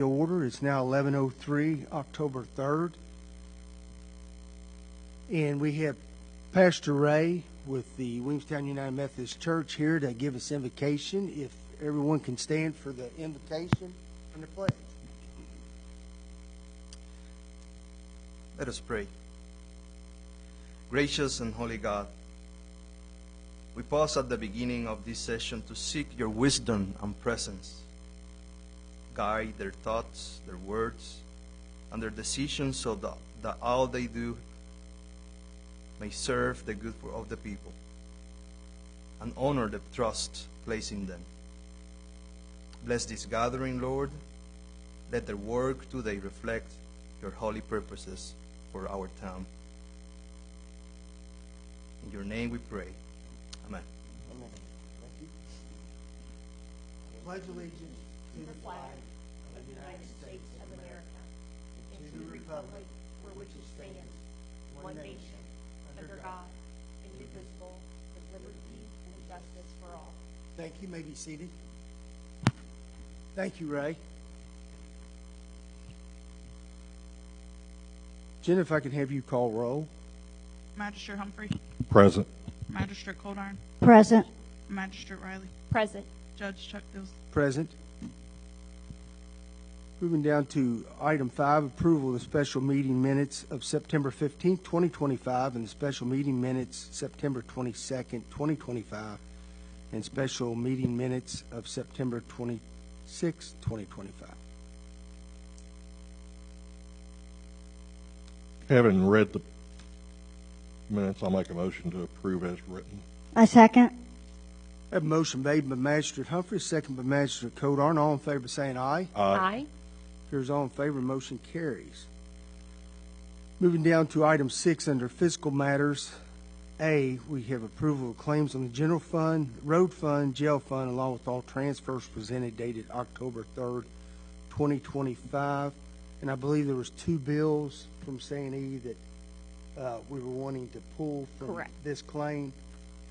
Order. It's now 11:03, October 3rd. And we have Pastor Ray with the Williamstown United Methodist Church here to give us invocation. If everyone can stand for the invocation and the pledge. Let us pray. Gracious and holy God, we pause at the beginning of this session to seek your wisdom and presence. Guide their thoughts, their words, and their decisions so that all they do may serve the good of the people and honor the trust placed in them. Bless this gathering, Lord. Let their work today reflect your holy purposes for our town. In your name we pray. Amen. Amen. Thank you. Pledge allegiance to the flag of the United States of America and to the republic for which it stands, one nation, under God, indivisible, with liberty and justice for all. Thank you. You may be seated. Thank you, Ray. Jen, if I can have you call roll. Magistrate Humphrey. Present. Magistrate Coldarn. Present. Magistrate Riley. Present. Judge Chuck Dills. Present. Moving down to item 5, approval of the special meeting minutes of September 15th, 2025, and the special meeting minutes September 22nd, 2025, and special meeting minutes of September 26th, 2025. Having read the minutes, I'll make a motion to approve as written. A second. I have a motion made by Magistrate Humphrey, second by Magistrate Coldarn. All in favor saying aye. Aye. Here's all in favor. Motion carries. Moving down to item 6 under fiscal matters. A, we have approval of claims on the general fund, road fund, jail fund, along with all transfers presented dated October 3rd, 2025. And I believe there was 2 bills from St. E that we were wanting to pull from Correct. this claim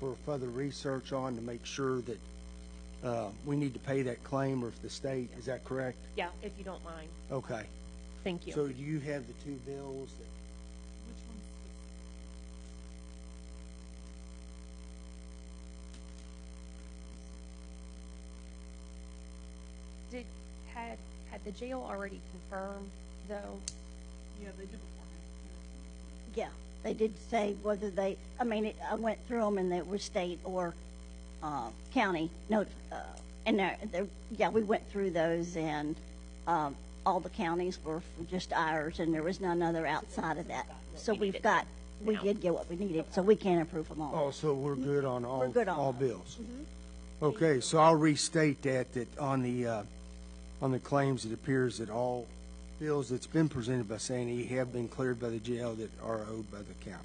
for further research on to make sure that we need to pay that claim, or if the state, is that correct? Yeah, if you don't mind. Okay. Thank you. So do you have the 2 bills that? Which one? Had the jail already confirmed though? Yeah, they did beforehand. Yeah, they did say whether they, I went through them and they were state or county. No, and yeah, we went through those, and all the counties were just ours, and there was none other outside of that. So we did get what we needed, so we can approve them all. Oh, so we're good on all, We're good on all all. bills. Okay, so I'll restate that on the claims, it appears that all bills that's been presented by St. E have been cleared by the jail that are owed by the county.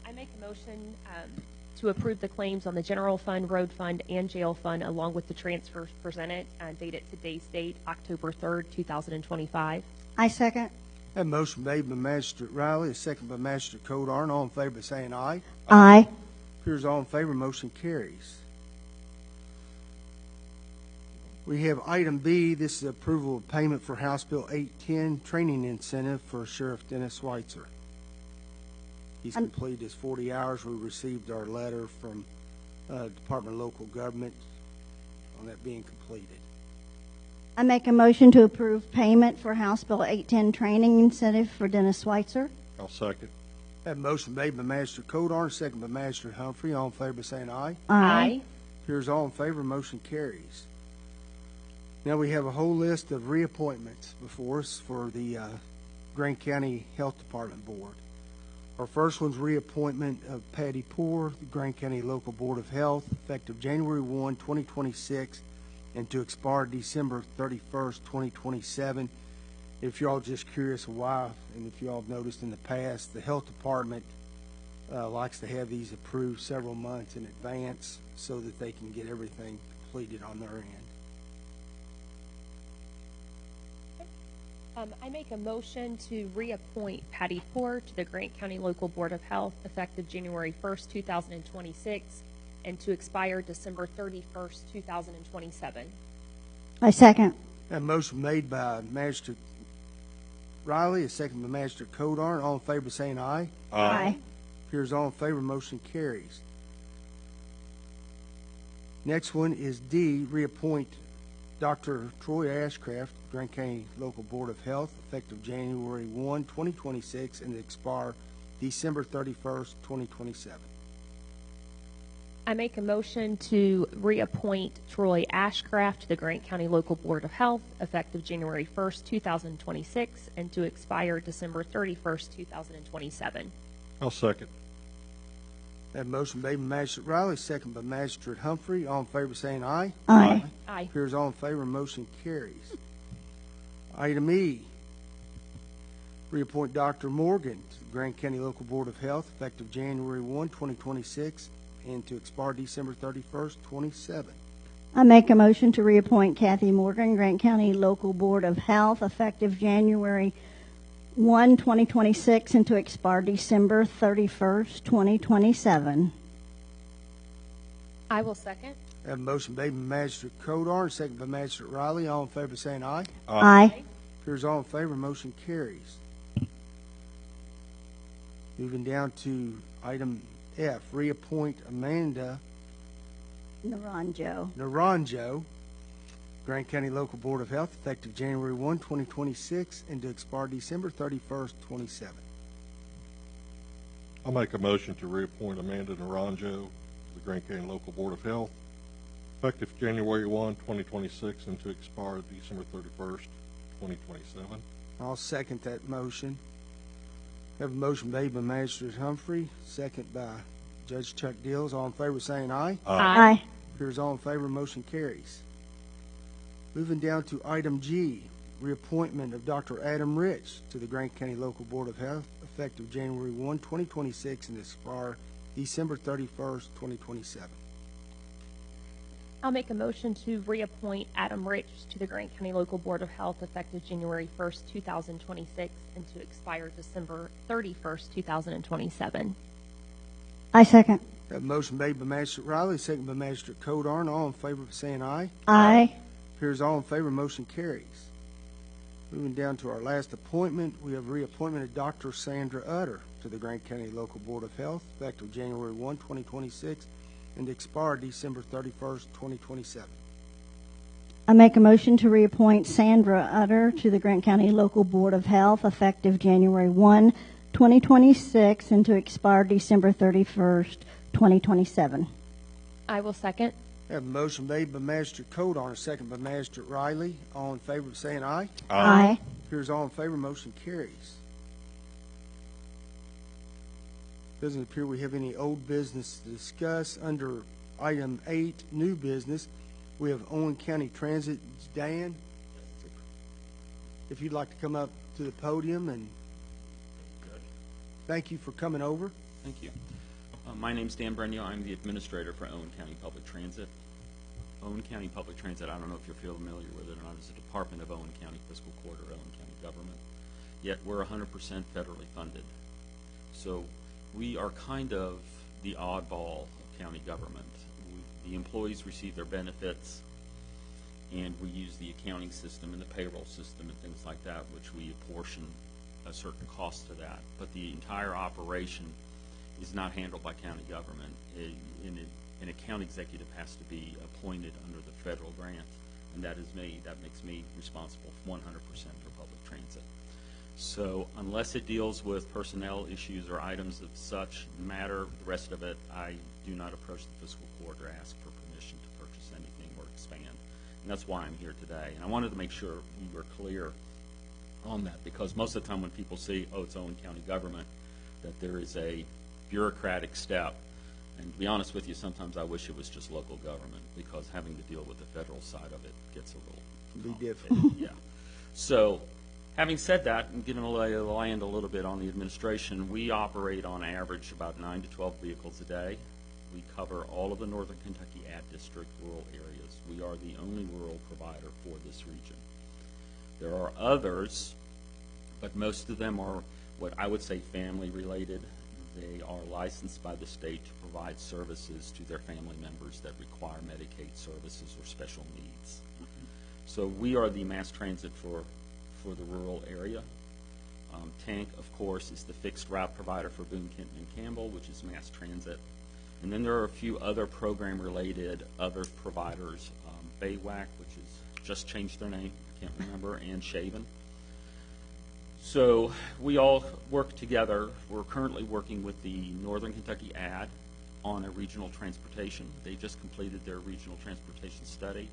I make a motion to approve the claims on the general fund, road fund, and jail fund, along with the transfers presented, dated today's date, October 3rd, 2025. I second. That motion made by Magistrate Riley, a second by Magistrate Coldarn. All in favor saying aye. Aye. Appears all in favor, motion carries. We have item B. This is approval of payment for House Bill 810 training incentive for Sheriff Dennis Schweitzer. He's completed his 40 hours. We received our letter from Department of Local Government on that being completed. I make a motion to approve payment for House Bill 810 training incentive for Dennis Schweitzer. I'll second. That motion made by Magistrate Coldarn, second by Magistrate Humphrey. All in favor saying aye. Aye. Appears all in favor, motion carries. Now we have a whole list of reappointments before us for the Grant County Health Department Board. Our first one's reappointment of Patty Poore, the Grant County Local Board of Health, effective January 1, 2026, and to expire December 31st, 2027. If you're all just curious why, and if you all have noticed in the past, the Health Department likes to have these approved several months in advance so that they can get everything completed on their end. I make a motion to reappoint Patty Poore to the Grant County Local Board of Health, effective January 1st, 2026, and to expire December 31st, 2027. I second. That motion made by Magistrate Riley, a second by Magistrate Codar. All in favor saying aye. Aye. Appears all in favor, motion carries. Next one is D, reappoint Dr. Troy Ashcraft, Grant County Local Board of Health, effective January 1, 2026, and expire December 31st, 2027. I make a motion to reappoint Troy Ashcraft to the Grant County Local Board of Health effective January 1st, 2026, and to expire December 31st, 2027. I'll second. That motion made by Magistrate Riley, second by Magistrate Humphrey. All in favor saying aye. Aye. Aye. Appears all in favor, motion carries. Item E, reappoint Dr. Morgan to the Grant County Local Board of Health effective January 1, 2026, and to expire December 31st, 27. I make a motion to reappoint Kathy Morgan, Grant County Local Board of Health, effective January 1, 2026, and to expire December 31st, 2027. I will second. Have a motion made by Magistrate Codar and second by Magistrate Riley. All in favor saying aye. Aye. Appears all in favor, motion carries. Moving down to item F, reappoint Amanda Naranjo, Grant County Local Board of Health, effective January 1, 2026, and to expire December 31st, 27. I'll make a motion to reappoint Amanda Naranjo to the Grant County Local Board of Health, effective January 1, 2026, and to expire December 31st, 2027. I'll second that motion. Have a motion made by Magistrate Humphrey, second by Judge Chuck Dills. All in favor saying aye. Aye. Appears all in favor, motion carries. Moving down to item G, reappointment of Dr. Adam Rich to the Grant County Local Board of Health, effective January 1, 2026, and expire December 31st, 2027. I'll make a motion to reappoint Adam Rich to the Grant County Local Board of Health effective January 1st, 2026, and to expire December 31st, 2027. I second. Have a motion made by Magistrate Riley, second by Magistrate Codar. All in favor of saying aye. Aye. Appears all in favor, motion carries. Moving down to our last appointment, we have reappointment of Dr. Sandra Utter to the Grant County Local Board of Health, effective January 1, 2026, and expire December 31st, 2027. I make a motion to reappoint Sandra Utter to the Grant County Local Board of Health, effective January 1, 2026, and to expire December 31st, 2027. I will second. Have a motion made by Magistrate Codar, a second by Magistrate Riley. All in favor of saying aye. Aye. Appears all in favor, motion carries. Doesn't appear we have any old business to discuss. Under item 8, new business, we have Owen County Transit. Dan, if you'd like to come up to the podium, and thank you for coming over. Thank you. My name's Dan Brenio. I'm the administrator for Owen County Public Transit. Owen County Public Transit, I don't know if you're familiar with it or not, is a department of Owen County Fiscal Court or Owen County government. Yet we're 100% federally funded. So we are kind of the oddball of county government. The employees receive their benefits, and we use the accounting system and the payroll system and things like that, which we apportion a certain cost to that. But the entire operation is not handled by county government. An account executive has to be appointed under the federal grant, and that is me. That makes me responsible 100% for public transit. So unless it deals with personnel issues or items of such matter, the rest of it, I do not approach the fiscal court or ask for permission to purchase anything or expand. And that's why I'm here today. And I wanted to make sure we were clear on that, because most of the time when people see, oh, it's Owen County government, that there is a bureaucratic step. And to be honest with you, sometimes I wish it was just local government, because having to deal with the federal side of it gets a little difficult. Yeah. So having said that, and giving the lay of the land a little bit on the administration, we operate on average about 9 to 12 vehicles a day. We cover all of the northern Kentucky Ad District rural areas. We are the only rural provider for this region. There are others, but most of them are what I would say family related. They are licensed by the state to provide services to their family members that require Medicaid services or special needs. So we are the mass transit for the rural area. Tank, of course, is the fixed route provider for Boone, Kenton, and Campbell, which is mass transit. And then there are a few other program-related other providers, BayWac, which has just changed their name, I can't remember, and Shaven. So we all work together. We're currently working with the Northern Kentucky AD on a regional transportation. They just completed their regional transportation study,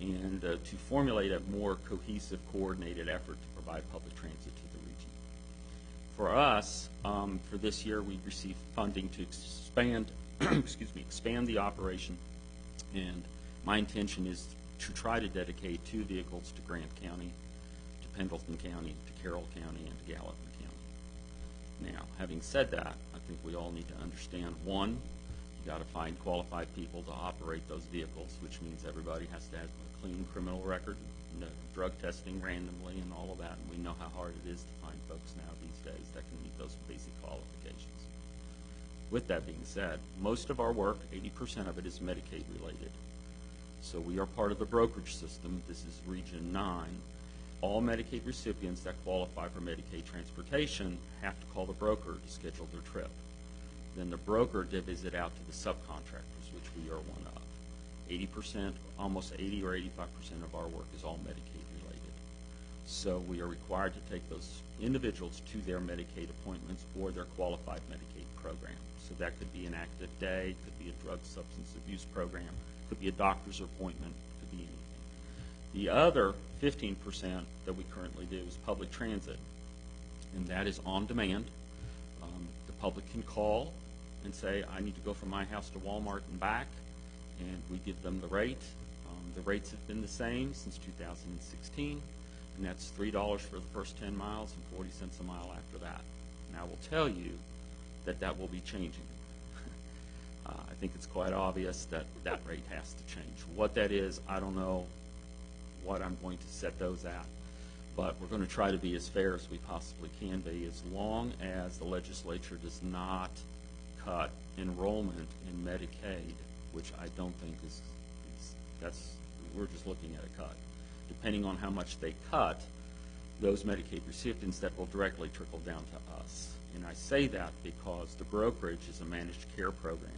and to formulate a more cohesive, coordinated effort to provide public transit to the region. For us, for this year, we received funding to expand, expand the operation, and my intention is to try to dedicate 2 vehicles to Grant County, to Pendleton County, to Carroll County, and to Gallatin County. Now, having said that, I think we all need to understand, one, you got to find qualified people to operate those vehicles, which means everybody has to have a clean criminal record, no drug testing randomly, and all of that. And we know how hard it is to find folks now these days that can meet those basic qualifications. With that being said, most of our work, 80% of it, is Medicaid related. So we are part of the brokerage system. This is Region 9. All Medicaid recipients that qualify for Medicaid transportation have to call the broker to schedule their trip. Then the broker divvies it out to the subcontractors, which we are one of. 80%, almost 80 or 85% of our work is all Medicaid related. So we are required to take those individuals to their Medicaid appointments or their qualified Medicaid program. So that could be an active day, could be a drug substance abuse program, could be a doctor's appointment, could be anything. The other 15% that we currently do is public transit, and that is on demand. The public can call and say, I need to go from my house to Walmart and back, and we give them the rate. The rates have been the same since 2016, and that's $3 for the first 10 miles and 40 cents a mile after that. And I will tell you that that will be changing. I think it's quite obvious that that rate has to change. What that is, I don't know what I'm going to set those at, but we're going to try to be as fair as we possibly can be, as long as the legislature does not cut enrollment in Medicaid, which I don't think is we're just looking at a cut. Depending on how much they cut, those Medicaid recipients, that will directly trickle down to us. And I say that because the brokerage is a managed care program.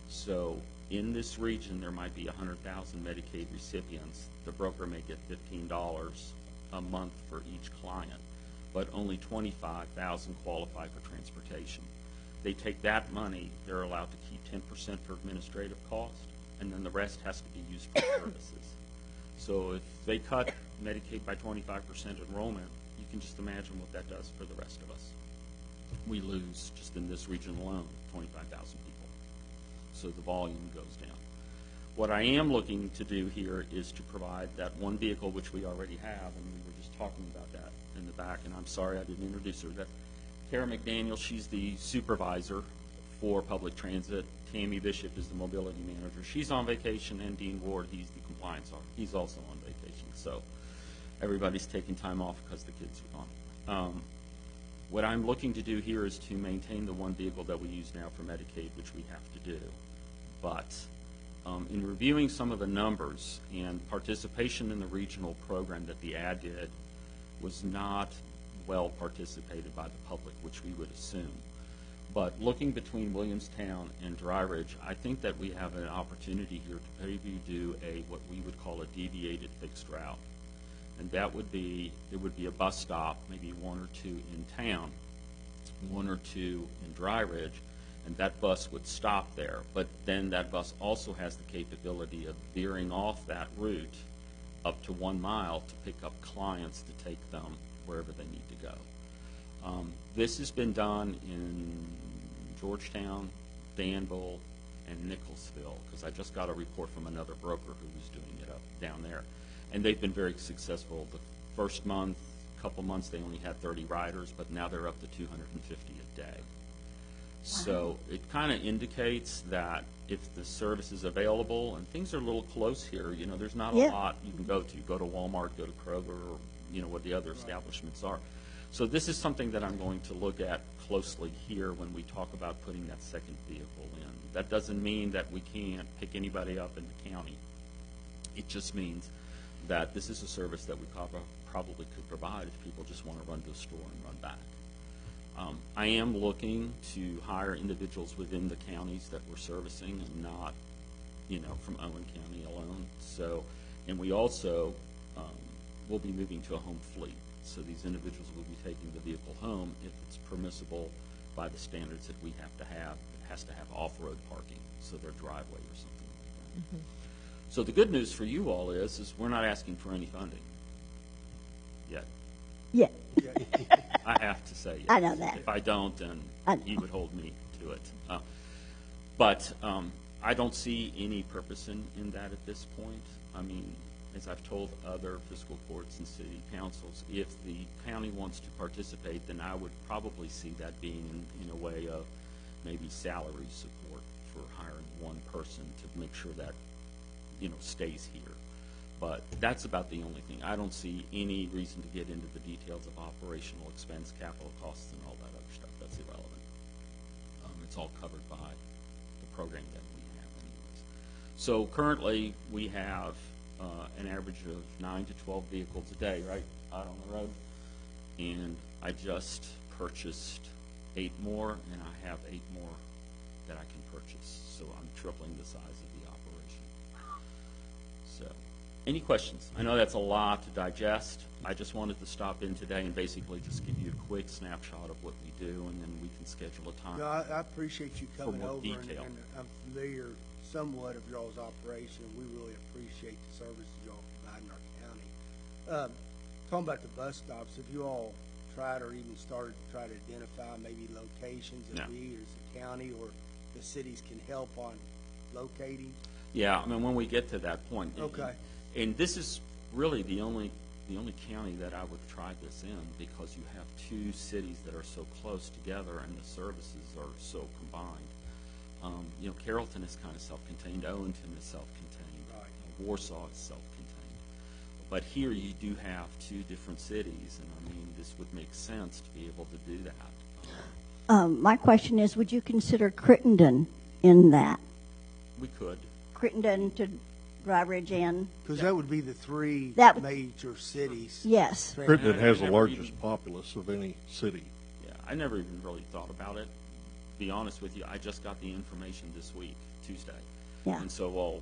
So in this region, there might be 100,000 Medicaid recipients. The broker may get $15 a month for each client, but only 25,000 qualify for transportation. They take that money, they're allowed to keep 10% for administrative cost, and then the rest has to be used for services. So if they cut Medicaid by 25% enrollment, you can just imagine what that does for the rest of us. We lose, just in this region alone, 25,000 people. So the volume goes down. What I am looking to do here is to provide that one vehicle, which we already have, and we were just talking about that in the back, and I'm sorry I didn't introduce her. That Tara McDaniel, she's the supervisor for public transit. Tammy Bishop is the mobility manager. She's on vacation, and Dean Ward, he's the compliance officer. He's also on vacation. So everybody's taking time off because the kids are gone. What I'm looking to do here is to maintain the one vehicle that we use now for Medicaid, which we have to do. But in reviewing some of the numbers, and participation in the regional program that the ad did was not well participated by the public, which we would assume. But looking between Williamstown and Dry Ridge, I think that we have an opportunity here to maybe do what we would call a deviated fixed route. And that would be, there would be a bus stop, maybe one or two in town, one or two in Dry Ridge, and that bus would stop there. But then that bus also has the capability of veering off that route up to 1 mile to pick up clients to take them wherever they need to go. This has been done in Georgetown, Danville, and Nicholsville, because I just got a report from another broker who was doing it up down there. And they've been very successful. The first month, couple months, they only had 30 riders, but now they're up to 250 a day. Wow. So it kind of indicates that if the service is available, and things are a little close here, you know, there's not a lot you can go to. Go to Walmart, go to Kroger, or, you know, what the other establishments are. So this is something that I'm going to look at closely here when we talk about putting that second vehicle in. That doesn't mean that we can't pick anybody up in the county. It just means that this is a service that we probably could provide if people just want to run to a store and run back. I am looking to hire individuals within the counties that we're servicing and not, from Owen County alone. So, and we also will be moving to a home fleet. So these individuals will be taking the vehicle home if it's permissible by the standards that we have to have. It has to have off-road parking, so their driveway or something like that. So the good news for you all is we're not asking for any funding yet. Yeah, I have to say yes. I know that. If I don't, then I know. he would hold me to it. But I don't see any purpose in that at this point. I mean, as I've told other fiscal courts and city councils, if the county wants to participate, then I would probably see that being in a way of maybe salary support for hiring one person to make sure that, stays here. But that's about the only thing. I don't see any reason to get into the details of operational expense, capital costs, and all that other stuff. That's irrelevant. It's all covered by the program that we have anyways. So currently we have an average of 9 to 12 vehicles a day, right, out on the road. And I just purchased 8 more, and I have 8 more that I can purchase. So I'm tripling the size of the operation. So, any questions? I know that's a lot to digest. I just wanted to stop in today and basically just give you a quick snapshot of what we do, and then we can schedule a time. No, I appreciate you coming more over, detail. and I'm familiar somewhat of y'all's operation. We really appreciate the services y'all provide in our county. Talking about the bus stops, have you all tried or even started to try to identify maybe locations that No. we, as the county or the cities, can help on locating? Yeah, I mean, when we get to that point. Okay. And this is really the only county that I would try this in, because you have 2 cities that are so close together and the services are so combined. Carrollton is kind of self-contained. Owington is self-contained. Right. Warsaw is self-contained. But here you do have 2 different cities, and I mean, this would make sense to be able to do that. my question is, would you consider Crittenden in that? We could. Crittenden to Dry Ridge Inn? Because that would be the 3 That would- major cities. Yes. Crittenden has the Never largest even- populace of any city. Yeah, I never even really thought about it. To be honest with you, I just got the information this week, Tuesday. Yeah. And so,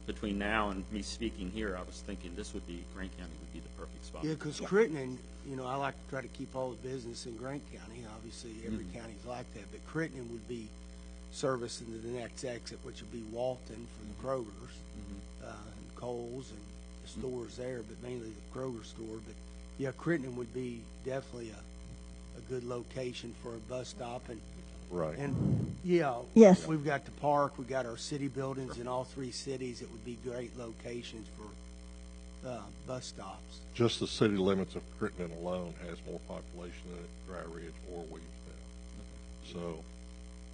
between now and me speaking here, I was thinking Grant County would be the perfect spot. Yeah, because Crittenden, I like to try to keep all the business in Grant County. Obviously, every county's like that, but Crittenden would be service into the next exit, which would be Walton for the Kroger's, and Kohl's and the stores there, but mainly the Kroger store. But yeah, Crittenden would be definitely a good location for a bus stop. Right. And yeah, Yes. we've got the park, we've got our city buildings in all 3 cities. It would be great locations for bus stops. Just the city limits of Crittenden alone has more population than Dry Ridge or Williamstown. So,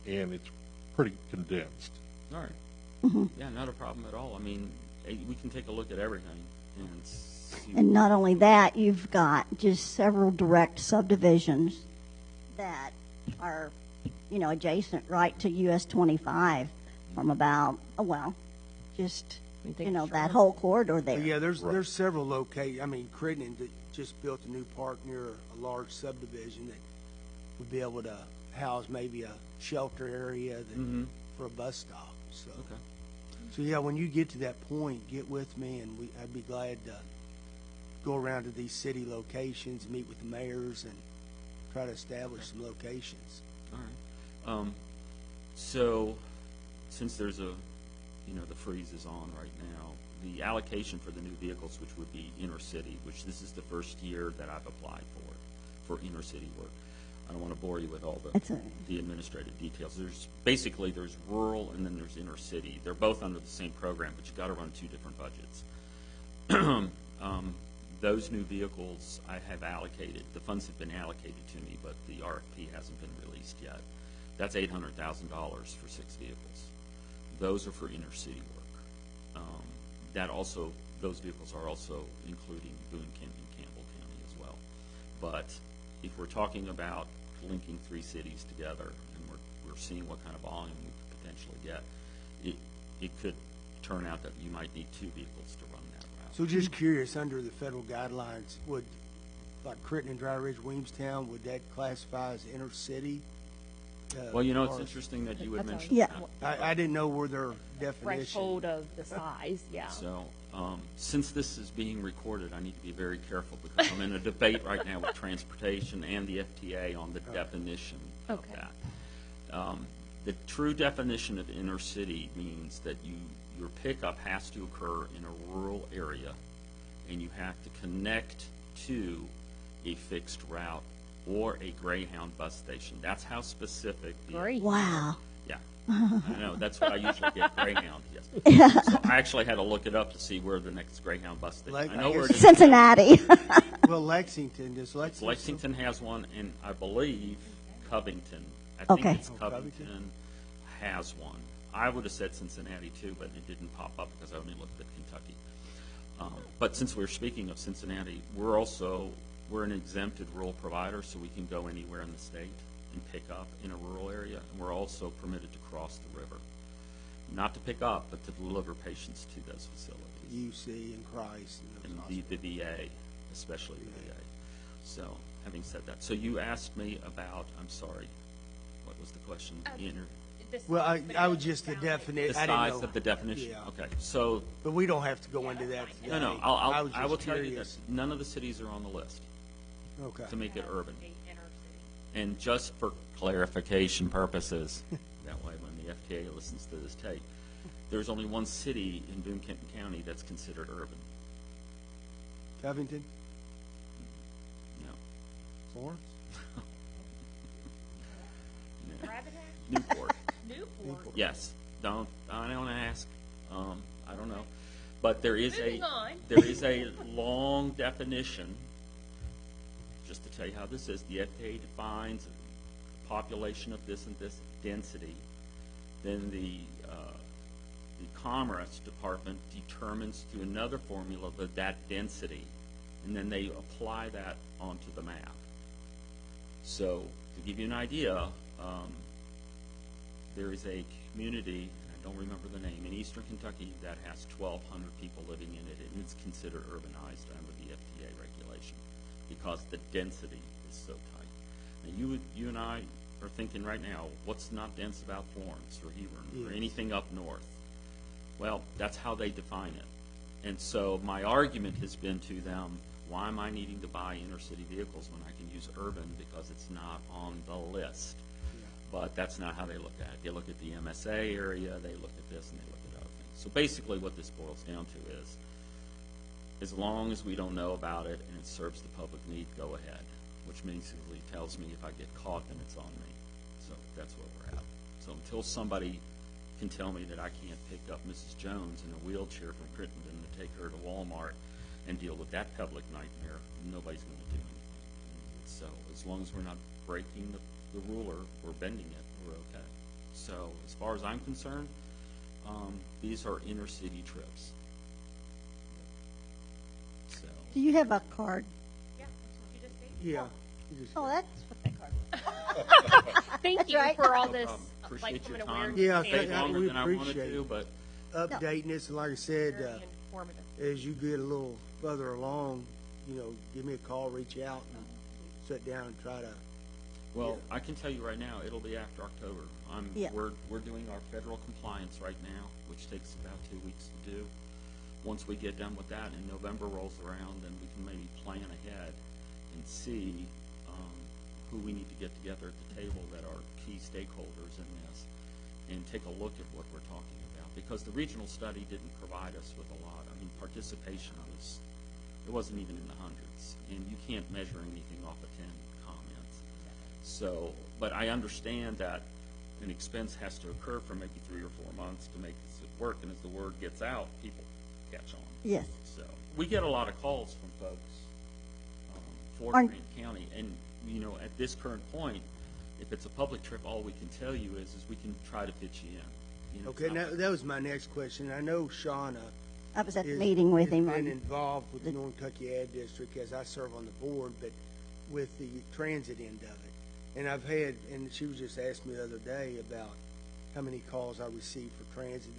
and it's pretty condensed. All right. Yeah, not a problem at all. I mean, we can take a look at everything and see. And not only that, you've got just several direct subdivisions that are, adjacent right to US 25 from about, just, that whole corridor there. But yeah, there's several locations. I mean, Crittenden just built a new park near a large subdivision that would be able to house maybe a shelter area that, for a bus stop. So, Okay. so yeah, when you get to that point, get with me, and I'd be glad to go around to these city locations, meet with the mayors, and try to establish some locations. All right. So, since there's the freeze is on right now, the allocation for the new vehicles, which would be inner city, which this is the first year that I've applied for inner city work. I don't want to bore you with all the administrative details. There's rural and then there's inner city. They're both under the same program, but you've got to run 2 different budgets. Those new vehicles I have allocated. The funds have been allocated to me, but the RFP hasn't been released yet. That's $800,000 for 6 vehicles. Those are for inner city work. Those vehicles are also including Boone County and Campbell County as well. But if we're talking about linking 3 cities together, and we're seeing what kind of volume we could potentially get, it could turn out that you might need 2 vehicles to run that route. So just curious, under the federal guidelines, would, like Crittenden, Dry Ridge, Williamstown, would that classify as inner city? Well, you know, it's or- interesting that you would That's all mention Yeah. that. I didn't know where their definition. Threshold of the size, yeah. So, since this is being recorded, I need to be very careful because I'm in a debate right now with transportation and the FTA on the definition of Okay. that. The true definition of inner city means that your pickup has to occur in a rural area, and you have to connect to a fixed route or a Greyhound bus station. That's how specific the Great. Wow. Yeah, I know. That's what I usually get, Greyhound, yes. So I actually had to look it up to see where the next Greyhound bus station. Like, I know I where it guess- is. Cincinnati. Well, Lexington, does Lexington? Lexington has one, and I believe Covington. I Okay. think it's Oh, Covington Covington. has one. I would have said Cincinnati too, but it didn't pop up because I only looked at Kentucky. But since we're speaking of Cincinnati, we're an exempted rural provider, so we can go anywhere in the state and pick up in a rural area, and we're also permitted to cross the river. Not to pick up, but to deliver patients to those facilities. UC and Christ and And those the VA, especially the VA. So, having said that, so you asked me about, I'm sorry, what was the question? Well, I was just the definition. The I didn't size know. of the definition? Yeah. Okay, so, But we don't have to go into that today. no, was I will just tell you curious. this, none of the cities are on the list Okay. to make it urban. And just for clarification purposes, that way when the FTA listens to this tape, there's only one city in Boone Kenton County that's considered urban. Covington, No. Florence. No. Newport. Newport. Yes. I don't ask. I don't know. But there is Moving on. there is a long definition. Just to tell you how this is, the FAA defines a population of this and this density. Then the Commerce Department determines through another formula that density, and then they apply that onto the map. So to give you an idea, there is a community, I don't remember the name, in eastern Kentucky that has 1,200 people living in it, and it's considered urbanized under the FTA regulation because the density is so tight. Now you and I are thinking right now, what's not dense about Florence or Hebron or Yes. anything up north? Well, that's how they define it. And so my argument has been to them, why am I needing to buy inner city vehicles when I can use urban because it's not on the list? But that's not how they look at it. They look at the MSA area, they look at this, and they look at other things. So basically what this boils down to is, as long as we don't know about it and it serves the public need, go ahead. Which basically tells me if I get caught, then it's on me. So that's where we're at. So until somebody can tell me that I can't pick up Mrs. Jones in a wheelchair from Crittenden to take her to Walmart and deal with that public nightmare, nobody's going to do anything. So as long as we're not breaking the ruler or bending it, we're okay. So as far as I'm concerned, these are inner city trips. So Do you have a card? Yeah. You just- Oh, that's what that card is. Thank That's you right. for all no this. problem. Like, Appreciate from your an time. awareness Yeah, Stayed standpoint, longer we than I wanted appreciate to, it. but Updating this, and like I said, very informative. as you get a little further along, give me a call, reach out, and sit down and try to. well, I can tell you right now, it'll be after October. Yeah. We're doing our federal compliance right now, which takes about 2 weeks to do. Once we get done with that and November rolls around, then we can maybe plan ahead and see who we need to get together at the table that are key stakeholders in this and take a look at what we're talking about. Because the regional study didn't provide us with a lot. I mean, participation it wasn't even in the hundreds. And you can't measure anything off of 10 comments. So, but I understand that an expense has to occur for maybe 3 or 4 months to make this work. And as the word gets out, people catch on. Yes. So we get a lot of calls from folks for Aren't- Grant County. And, at this current point, if it's a public trip, all we can tell you is we can try to pitch you in. Okay, now that was my next question. I know Shauna I was at the is- meeting with has him. been on- involved with the Northern Kentucky Ad District as I serve on the board, but with the transit end of it. And and she was just asking me the other day about how many calls I receive for transit.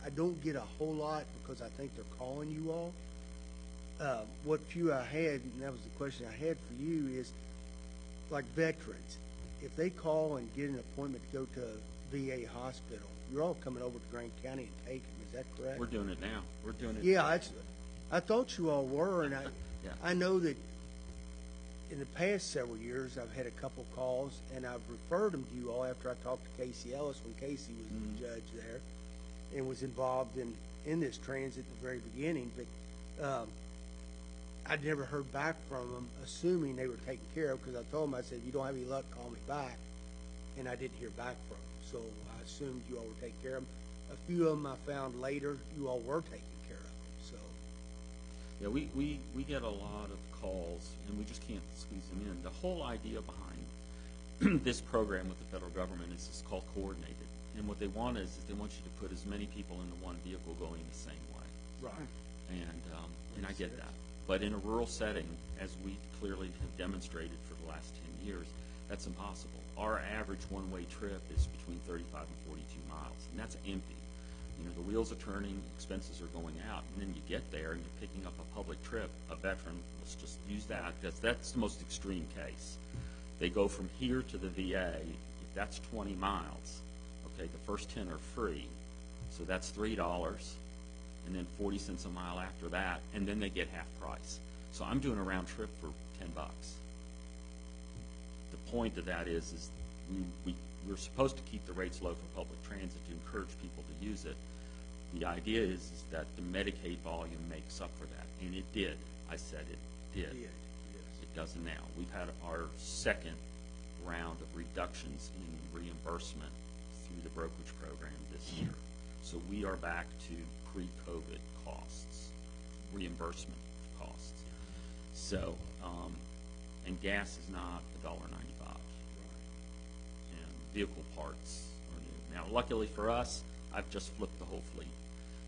I don't get a whole lot because I think they're calling you all. What few I had, and that was the question I had for you, is like veterans, if they call and get an appointment to go to a VA hospital, you're all coming over to Grant County and taking them, is that correct? We're doing it now. We're doing it. Yeah, I thought you all were, and Yeah. I know that in the past several years, I've had a couple calls, and I've referred them to you all after I talked to Casey Ellis when Casey was the judge there and was involved in this transit at the very beginning. But I'd never heard back from them, assuming they were taken care of, because I told them, I said, if you don't have any luck, call me back. And I didn't hear back from them. So I assumed you all were taking care of them. A few of them I found later, you all were taking care of them. So, Yeah, we get a lot of calls, and we just can't squeeze them in. The whole idea behind this program with the federal government is it's called coordinated. And what they want is they want you to put as many people into one vehicle going the same way. right. And I get that. But in a rural setting, as we clearly have demonstrated for the last 10 years, that's impossible. Our average one-way trip is between 35 and 42 miles, and that's empty. You know, the wheels are turning, expenses are going out, and then you get there and you're picking up a public trip. A veteran, let's just use that, because that's the most extreme case. They go from here to the VA, if that's 20 miles, okay, the first 10 are free, so that's $3, and then 40 cents a mile after that, and then they get half price. So I'm doing a round trip for $10. The point of that is we're supposed to keep the rates low for public transit to encourage people to use it. The idea is that the Medicaid volume makes up for that, and it did. I said it did. Yes. It doesn't now. We've had our second round of reductions in reimbursement through the brokerage program this year. So we are back to pre-COVID costs, reimbursement costs. So, and gas is not $1.95. And vehicle parts are new. Now, luckily for us, I've just flipped the whole fleet.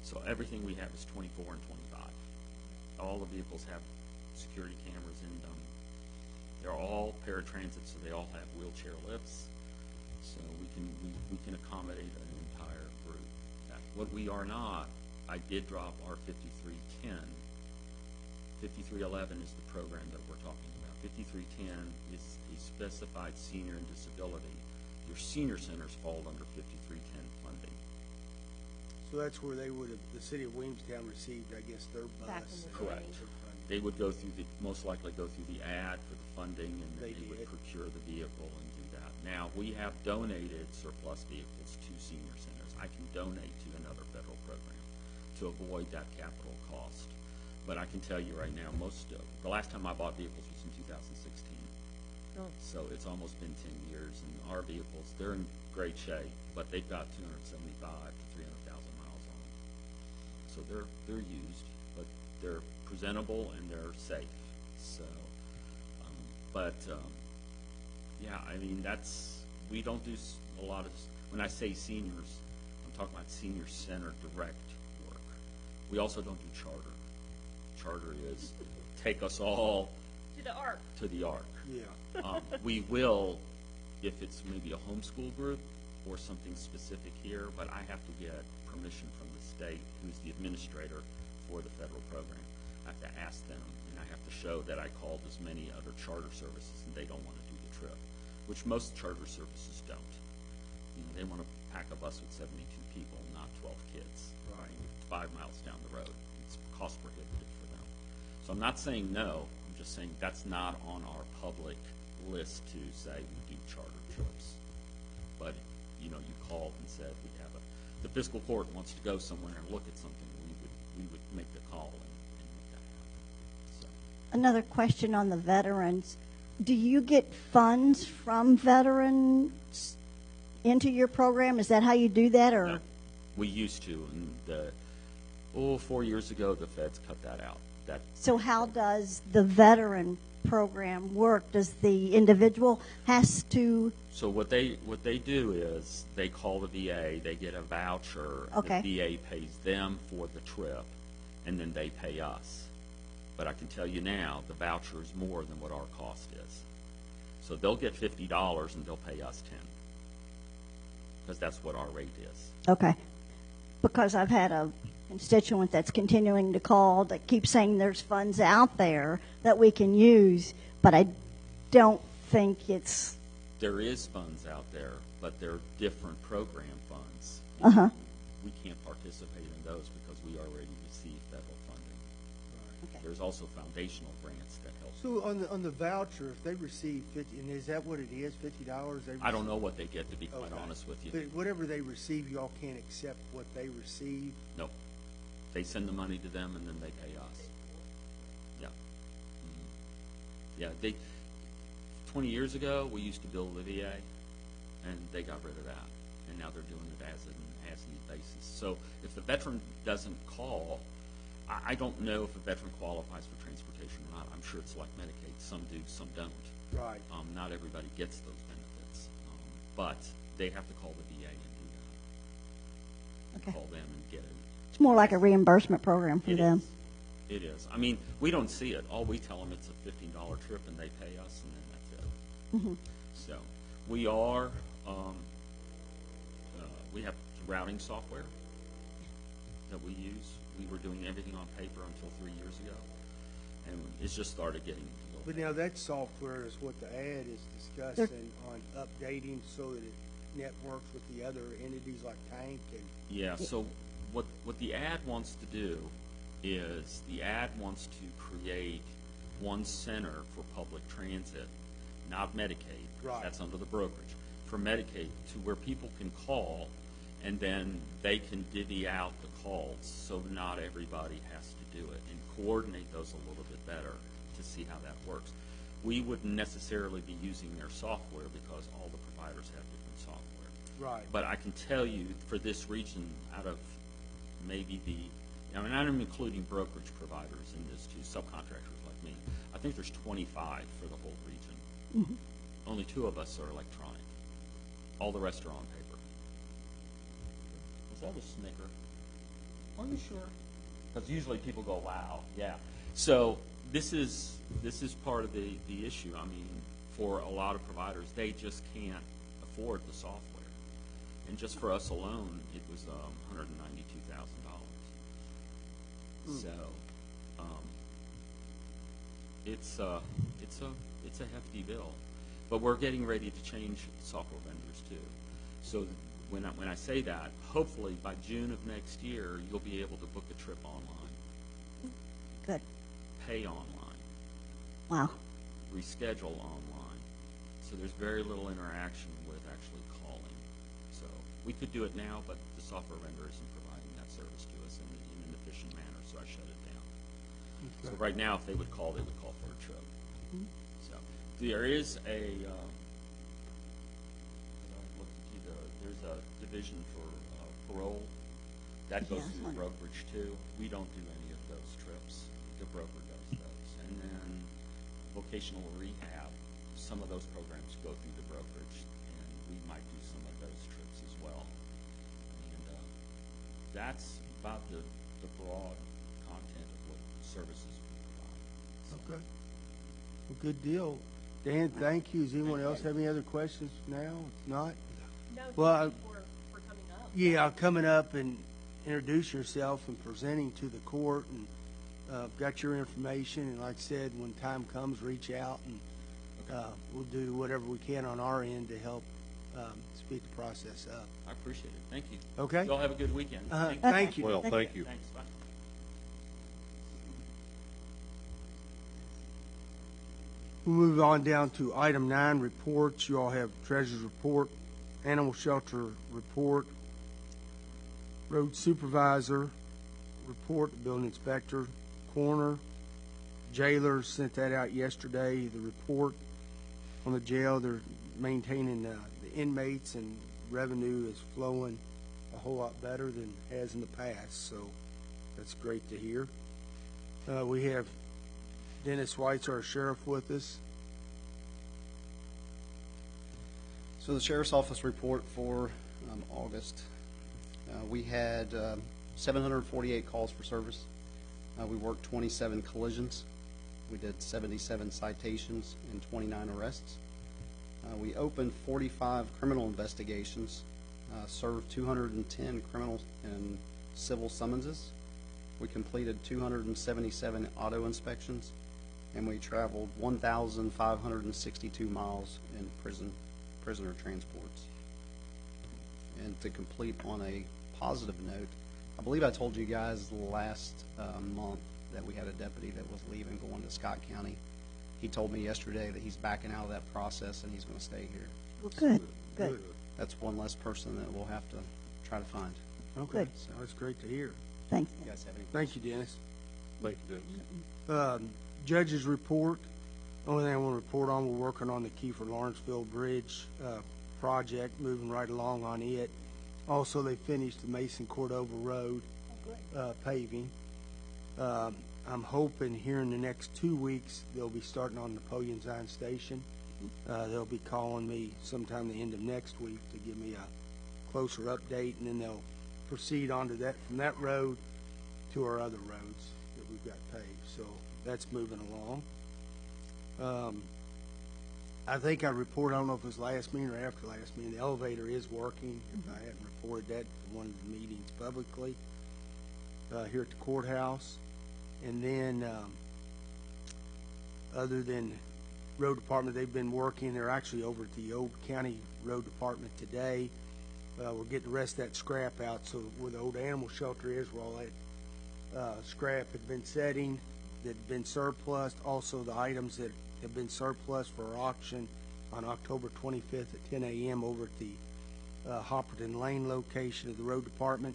So everything we have is 24 and 25. All the vehicles have security cameras in them. They're all paratransit, so they all have wheelchair lifts. So we can accommodate an entire group. What we are not, I did drop our 5310. 5311 is the program that we're talking about. 5310 is a specified senior and disability. Your senior centers fall under 5310 funding. So that's where they would have, the city of Williamstown received, I guess, their Back bus. in the Correct. Their funding. They would go through most likely go through the ad for the funding, and They they would did. procure the vehicle and do that. Now, we have donated surplus vehicles to senior centers. I can donate to another federal program to avoid that capital cost. But I can tell you right now, the last time I bought vehicles was in 2016. Oh. So it's almost been 10 years, and our vehicles, they're in great shape, but they've got 275 to 300,000 miles on them. So they're used, but they're presentable and they're safe. So, yeah, I mean, we don't do a lot of, when I say seniors, I'm talking about senior center direct work. We also don't do charter. Charter is take us all To the ARC. to the ARC. Yeah. We will, if it's maybe a homeschool group or something specific here, but I have to get permission from the state, who's the administrator for the federal program. I have to ask them, and I have to show that I called as many other charter services, and they don't want to do the trip, which most charter services don't. You know, they want to pack a bus with 72 people, not 12 kids. Right. 5 miles down the road. It's cost prohibitive for them. So I'm not saying no. I'm just saying that's not on our public list to say we do charter trips. But, you know, you called and said the fiscal court wants to go somewhere and look at something, we would make the call and make that happen. So. Another question on the veterans. Do you get funds from veterans into your program? Is that how you do that, or? No, we used to, and 4 years ago, the feds cut that out. So how does the veteran program work? Does the individual has to? So what they do is they call the VA, they get a voucher, Okay. and the VA pays them for the trip, and then they pay us. But I can tell you now, the voucher is more than what our cost is. So they'll get $50 and they'll pay us $10, because that's what our rate is. Okay. because I've had a constituent that's continuing to call that keeps saying there's funds out there that we can use, but I don't think it's, There is funds out there, but they're different program funds. uh-huh. We can't participate in those because we already receive federal funding. Okay. There's also foundational grants that help. So on the voucher, if they receive 50, and is that what it is, $50? I don't know what they get, to be quite Okay. honest with you. But whatever they receive, y'all can't accept what they receive? No. They send the money to them and then they pay us. Yeah. Mhm. Yeah, 20 years ago, we used to bill the VA, and they got rid of that. And now they're doing it as an as-need basis. So if the veteran doesn't call, I don't know if a veteran qualifies for transportation or not. I'm sure it's like Medicaid. Some do, some don't. Right. Not everybody gets those benefits. But they have to call the VA and do that. Okay. Call them and get it. It's more like a reimbursement program for It them. is. It is. I mean, we don't see it. All we tell them it's a $15 trip, and they pay us, and then that's it. Mm-hmm. So we are. We have routing software that we use. We were doing everything on paper until 3 years ago, and it's just started getting a little. But now that software is what the ad is discussing on updating so that it networks with the other entities like Tank and. Yeah, so what the ad wants to do is the ad wants to create one center for public transit, not Medicaid. Right. That's under the brokerage. For Medicaid, to where people can call, and then they can divvy out the calls so not everybody has to do it, and coordinate those a little bit better to see how that works. We wouldn't necessarily be using their software because all the providers have different software. Right. But I can tell you, for this region, out of maybe and I'm including brokerage providers in this too, subcontractors like me, I think there's 25 for the whole region. Only 2 of us are electronic. All the rest are on paper. Was that a snicker? Are you sure? Because usually people go, wow, yeah. So this is part of the issue. I mean, for a lot of providers, they just can't afford the software. And just for us alone, it was $192,000. So it's a hefty bill. But we're getting ready to change software vendors too. So when I say that, hopefully by June of next year, you'll be able to book a trip online, Good. pay online, Wow. reschedule online. So there's very little interaction with actually calling. So we could do it now, but the software vendor isn't providing that service to us in an efficient manner, so I shut it down. So right now, if they would call for a trip. So there is there's a division for parole that goes Yeah, through the brokerage too. We don't do any of those trips. The broker does those. And then vocational rehab, some of those programs go through the brokerage, and we might do some of those trips as well. And that's about the broad content of what services we provide. So, Okay. Well, good deal. Dan, thank you. Does anyone else have any other questions now? If not? No, Well, thank you for coming up. Yeah, coming up and introduce yourself and presenting to the court, and got your information, and like I said, when time comes, reach out, and we'll do whatever we can on our end to help speed the process up. I appreciate it. Thank you. Okay? You all have a good weekend. Thank you. Well, thank you. Thanks. Bye. We'll move on down to item 9, reports. You all have treasurer's report, animal shelter report, road supervisor report, building inspector, coroner, jailer sent that out yesterday. The report on the jail, they're maintaining the inmates, and revenue is flowing a whole lot better than it has in the past, so that's great to hear. We have Dennis White's our sheriff with us. So the Sheriff's Office report for August, we had 748 calls for service. We worked 27 collisions. We did 77 citations and 29 arrests. We opened 45 criminal investigations, served 210 criminal and civil summonses. We completed 277 auto inspections, and we traveled 1,562 miles in prisoner transports. And to complete on a positive note, I believe I told you guys last month that we had a deputy that was leaving, going to Scott County. He told me yesterday that he's backing out of that process and he's going to stay here. Well, good, good. That's one less person that we'll have to try to find. Okay, Good. so that's great to hear. Thanks. You guys have any? Thank you, Dennis. Thank you, Dennis. Judge's report. Only thing I want to report on, we're working on the Kiefer Lawrenceville Bridge project, moving right along on it. Also, they finished the Mason Cordova Road paving. I'm hoping here in the next 2 weeks they'll be starting on Napoleon Zion Station. They'll be calling me sometime the end of next week to give me a closer update, and then they'll proceed onto that from that road to our other roads that we've got paved. So that's moving along. I think I reported, I don't know if it was last meeting or after last meeting, the elevator is working. If I hadn't reported that at one of the meetings publicly here at the courthouse. And then other than road department, they've been working. They're actually over at the old county road department today. We're getting the rest of that scrap out. So where the old animal shelter is, where all that scrap had been setting, that had been surplus. Also the items that have been surplus for auction on October 25th at 10 a.m. over at the Hopperton Lane location of the road department.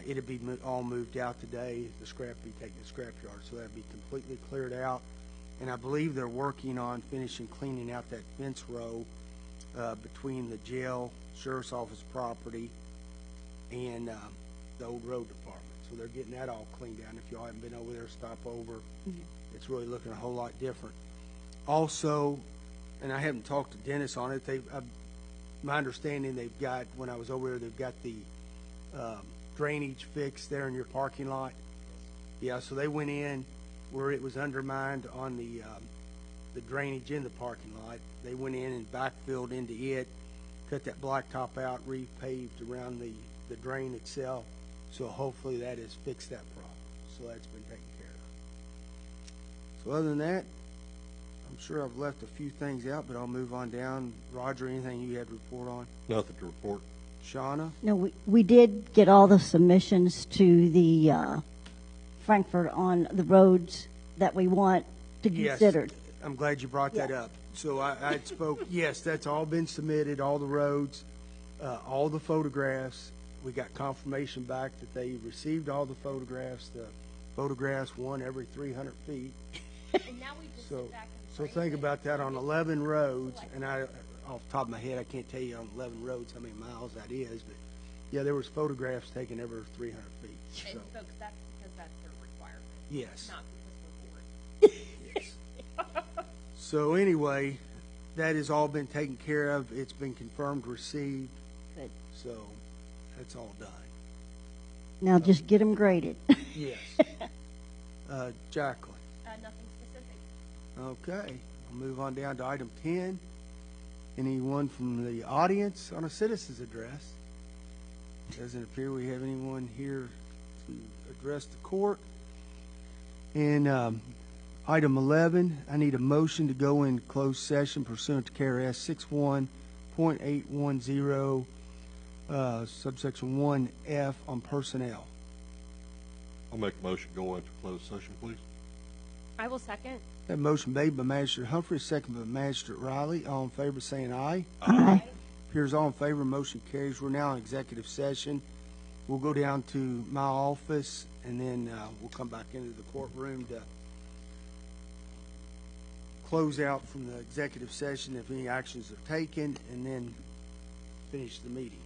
It'll be all moved out today. The scrap will be taken to the scrap yard, so that'll be completely cleared out. And I believe they're working on finishing cleaning out that fence row between the jail, sheriff's office property, and the old road department. So they're getting that all cleaned out. If y'all haven't been over there, stop over. It's really looking a whole lot different. Also, and I haven't talked to Dennis on it, my understanding they've got, when I was over there, they've got the drainage fixed there in your parking lot. Yeah, so they went in where it was undermined on the drainage in the parking lot. They went in and backfilled into it, cut that blacktop out, repaved around the drain itself. So hopefully that has fixed that problem. So that's been taken care of. So other than that, I'm sure I've left a few things out, but I'll move on down. Roger, anything you had to report on? Nothing to report. Shauna? No, we did get all the submissions to the Frankfurt on the roads that we want to be considered. I'm glad you brought that up. So I spoke, yes, that's all been submitted, all the roads, all the photographs. We got confirmation back that they received all the photographs. The photographs, one every 300 feet. And now we just So, sit back and so frame think it. about that on 11 roads, and off the top of my head, I can't tell you on 11 roads how many miles that is, but yeah, there was photographs taken every 300 feet. So, And folks, that's because that's their requirement, yes. not because we're bored. Yes. So anyway, that has all been taken care of. It's been confirmed received. Good. So that's all done. Now just get them graded. Yes. Jacqueline. Nothing specific. Okay. I'll move on down to item 10. Anyone from the audience on a citizen's address? Doesn't appear we have anyone here to address the court. And item 11, I need a motion to go in closed session pursuant to KRS 61.810, subsection 1F on personnel. I'll make a motion to go into closed session, please. I will second. That motion made by Magistrate Humphrey, second by Magistrate Riley. All in favor saying aye. Aye. Appears all in favor, motion carries. We're now in executive session. We'll go down to my office, and then we'll come back into the courtroom to close out from the executive session if any actions are taken, and then finish the meeting.